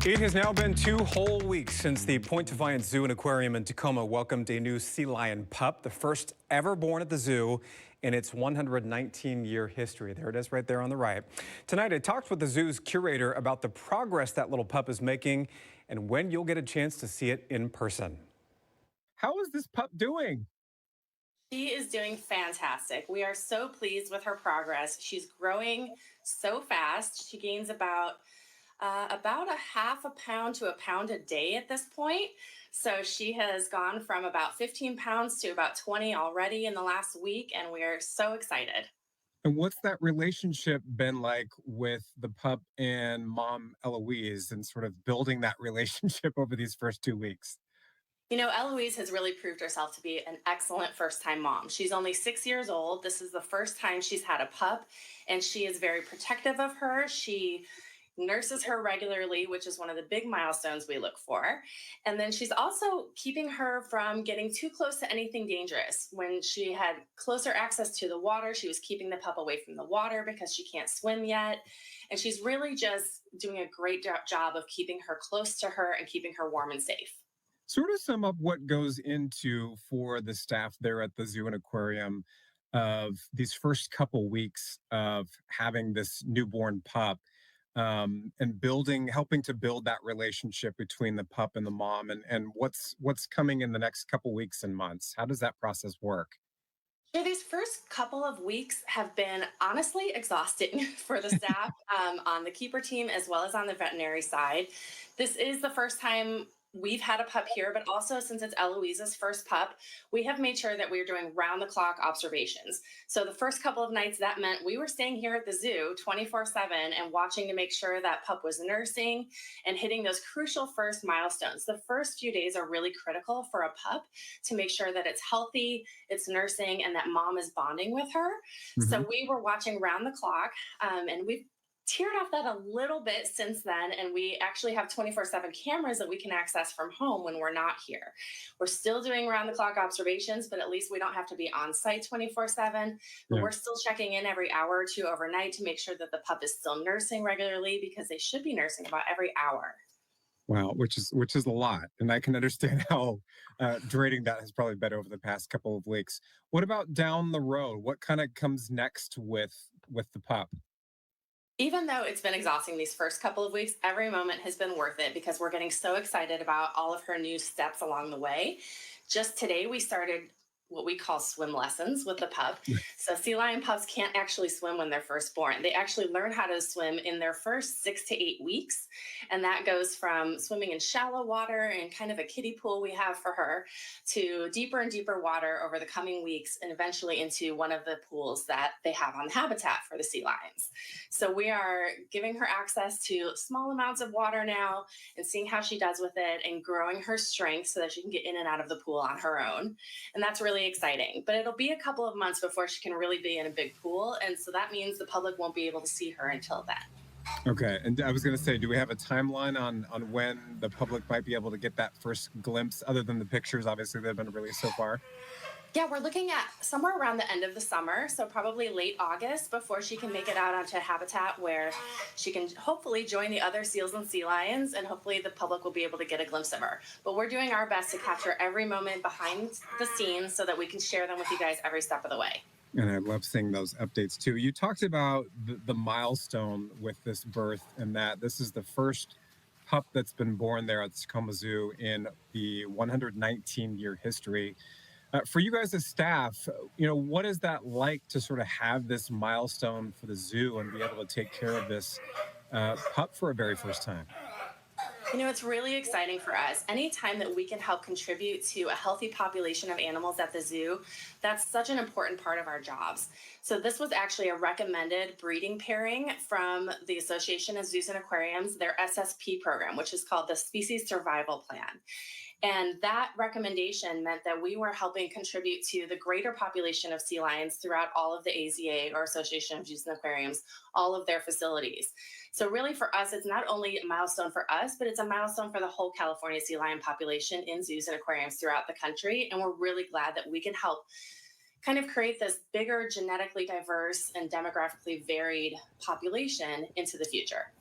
It has now been 2 whole weeks since the Point Defiance Zoo and Aquarium in Tacoma welcomed a new sea lion pup, the first ever born at the zoo in its 119-year history. There it is right there on the right. Tonight, I talked with the zoo's curator about the progress that little pup is making and when you'll get a chance to see it in person. How is this pup doing? She is doing fantastic. We are so pleased with her progress. She's growing so fast. She gains about a half a pound to a pound a day at this point. So she has gone from about 15 pounds to about 20 already in the last week, and we are so excited. And what's that relationship been like with the pup and mom Eloise and sort of building that relationship over these first 2 weeks? You know, Eloise has really proved herself to be an excellent first time mom. She's only 6 years old. This is the first time she's had a pup, and she is very protective of her. She nurses her regularly, which is one of the big milestones we look for. And then she's also keeping her from getting too close to anything dangerous. When she had closer access to the water, she was keeping the pup away from the water because she can't swim yet. And she's really just doing a great job of keeping her close to her and keeping her warm and safe. Sort of sum up what goes into for the staff there at the zoo and aquarium of these first couple weeks of having this newborn pup, and building helping to build that relationship between the pup and the mom, and what's coming in the next couple weeks and months. How does that process work? Yeah, these first couple of weeks have been honestly exhausting for the staff on the keeper team as well as on the veterinary side. This is the first time we've had a pup here, but also since it's Eloise's first pup, we have made sure that we're doing round the clock observations. So the first couple of nights, that meant we were staying here at the zoo 24/7 and watching to make sure that pup was nursing and hitting those crucial first milestones. The first few days are really critical for a pup to make sure that it's healthy, it's nursing, and that mom is bonding with her. So Hmm. we were watching round the clock, and we've tiered off that a little bit since then, and we actually have 24/7 cameras that we can access from home when we're not here. We're still doing round the clock observations, but at least we don't have to be on site 24/7. But Yeah. we're still checking in every hour or two overnight to make sure that the pup is still nursing regularly, because they should be nursing about every hour. Wow, which is a lot, and I can understand how draining that has probably been over the past couple of weeks. What about down the road? What kind of comes next with the pup? Even though it's been exhausting these first couple of weeks, every moment has been worth it because we're getting so excited about all of her new steps along the way. Just today, we started what we call swim lessons with the pup. So, sea lion pups can't actually swim when they're first born. They actually learn how to swim in their first 6 to 8 weeks. And that goes from swimming in shallow water and kind of a kiddie pool we have for her to deeper and deeper water over the coming weeks, and eventually into one of the pools that they have on the habitat for the sea lions. So we are giving her access to small amounts of water now and seeing how she does with it and growing her strength so that she can get in and out of the pool on her own. And that's really exciting. But it'll be a couple of months before she can really be in a big pool. And so that means the public won't be able to see her until then. Okay, and I was going to say, do we have a timeline on when the public might be able to get that first glimpse, other than the pictures, obviously, that have been released so far? Yeah, we're looking at somewhere around the end of the summer, so probably late August before she can make it out onto habitat where she can hopefully join the other seals and sea lions, and hopefully the public will be able to get a glimpse of her. But we're doing our best to capture every moment behind the scenes so that we can share them with you guys every step of the way. And I love seeing those updates too. You talked about the milestone with this birth, and that this is the first pup that's been born there at the Tacoma Zoo in the 119-year history. For you guys as staff, what is that like to sort of have this milestone for the zoo and be able to take care of this pup for a very first time? You know, it's really exciting for us. Anytime that we can help contribute to a healthy population of animals at the zoo, that's such an important part of our jobs. So, this was actually a recommended breeding pairing from the Association of Zoos and Aquariums, their SSP program, which is called the Species Survival Plan. And that recommendation meant that we were helping contribute to the greater population of sea lions throughout all of the AZA, or Association of Zoos and Aquariums, all of their facilities. So, really, for us, it's not only a milestone for us, but it's a milestone for the whole California sea lion population in zoos and aquariums throughout the country. And we're really glad that we can help kind of create this bigger, genetically diverse, and demographically varied population into the future.